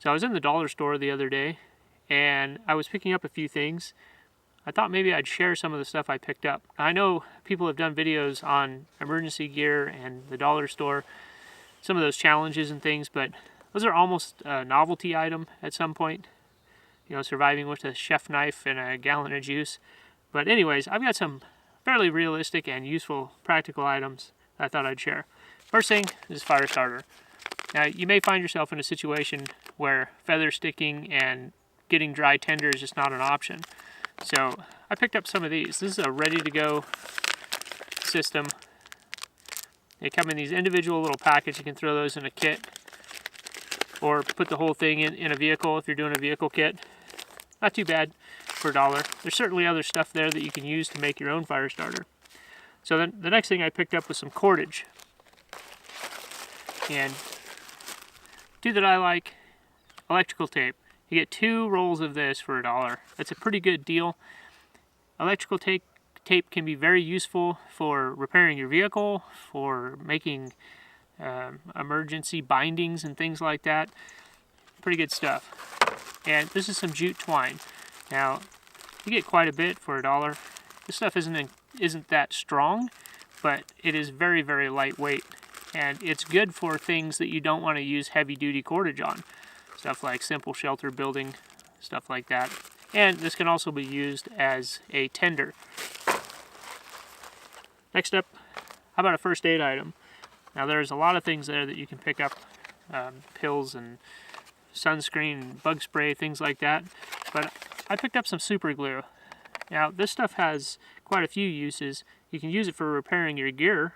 So I was in the dollar store the other day, and I was picking up a few things. I thought maybe I'd share some of the stuff I picked up. I know people have done videos on emergency gear and the dollar store, some of those challenges and things, but those are almost a novelty item at some point. You know, surviving with a chef knife and a gallon of juice. But anyways, I've got some fairly realistic and useful practical items that I thought I'd share. First thing is fire starter. Now, you may find yourself in a situation where feather sticking and getting dry tinder is just not an option. So I picked up some of these. This is a ready-to-go system. They come in these individual little packets. You can throw those in a kit or put the whole thing in a vehicle if you're doing a vehicle kit. Not too bad for $1. There's certainly other stuff there that you can use to make your own fire starter. So then the next thing I picked up was some cordage. And two that I like, electrical tape. You get 2 rolls of this for $1. That's a pretty good deal. Electrical tape can be very useful for repairing your vehicle, for making emergency bindings and things like that. Pretty good stuff. And this is some jute twine. Now, you get quite a bit for $1. This stuff isn't that strong, but it is very, very lightweight. And it's good for things that you don't want to use heavy-duty cordage on. Stuff like simple shelter building, stuff like that. And this can also be used as a tender. Next up, how about a first aid item? Now there's a lot of things there that you can pick up, pills and sunscreen, bug spray, things like that. But I picked up some super glue. Now this stuff has quite a few uses. You can use it for repairing your gear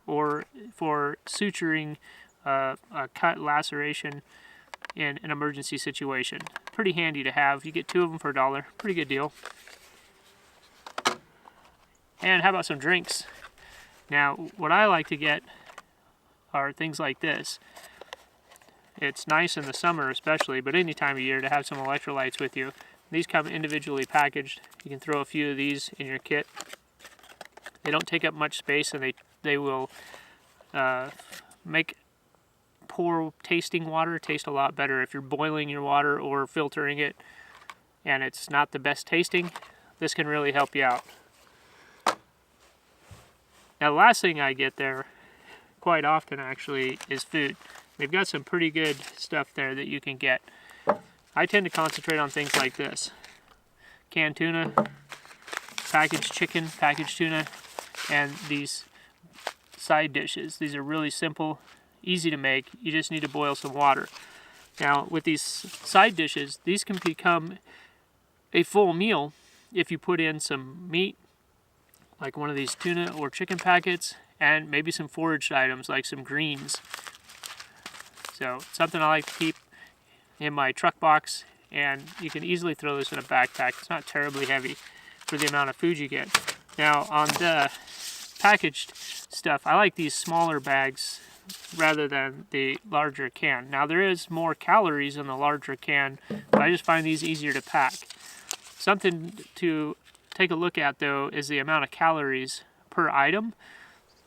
or for suturing a cut, laceration in an emergency situation. Pretty handy to have. You get 2 of them for $1. Pretty good deal. And how about some drinks? Now, what I like to get are things like this. It's nice in the summer especially, but any time of year to have some electrolytes with you. These come individually packaged. You can throw a few of these in your kit. They don't take up much space, and they will make poor tasting water taste a lot better. If you're boiling your water or filtering it and it's not the best tasting, this can really help you out. Now the last thing I get there quite often actually is food. We've got some pretty good stuff there that you can get. I tend to concentrate on things like this. Canned tuna, packaged chicken, packaged tuna, and these side dishes. These are really simple, easy to make. You just need to boil some water. Now with these side dishes, these can become a full meal if you put in some meat, like one of these tuna or chicken packets, and maybe some foraged items like some greens. So something I like to keep in my truck box, and you can easily throw this in a backpack. It's not terribly heavy for the amount of food you get. Now on the packaged stuff, I like these smaller bags rather than the larger can. Now there is more calories in the larger can, but I just find these easier to pack. Something to take a look at though is the amount of calories per item.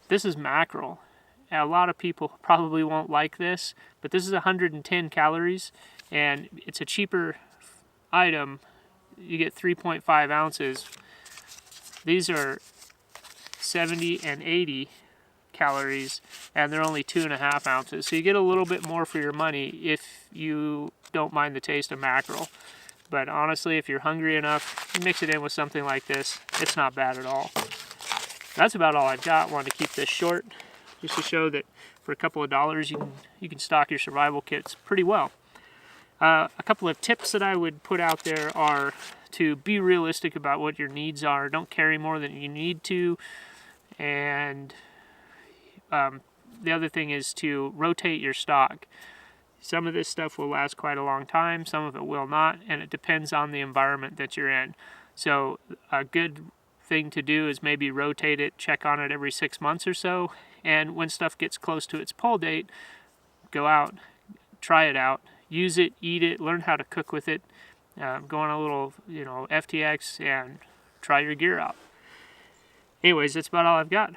This is mackerel. A lot of people probably won't like this, but this is 110 calories, and it's a cheaper item. You get 3.5 ounces. These are 70 and 80 calories, and they're only 2.5 ounces. So you get a little bit more for your money if you don't mind the taste of mackerel. But honestly, if you're hungry enough, you mix it in with something like this. It's not bad at all. That's about all I've got. Wanted to keep this short, just to show that for a couple of dollars you can stock your survival kits pretty well. A couple of tips that I would put out there are to be realistic about what your needs are. Don't carry more than you need to, and the other thing is to rotate your stock. Some of this stuff will last quite a long time, some of it will not, and it depends on the environment that you're in. So a good thing to do is maybe rotate it, check on it every 6 months or so, and when stuff gets close to its pull date, go out, try it out, use it, eat it, learn how to cook with it, go on a little FTX and try your gear out. Anyways, that's about all I've got.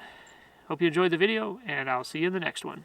Hope you enjoyed the video, and I'll see you in the next one.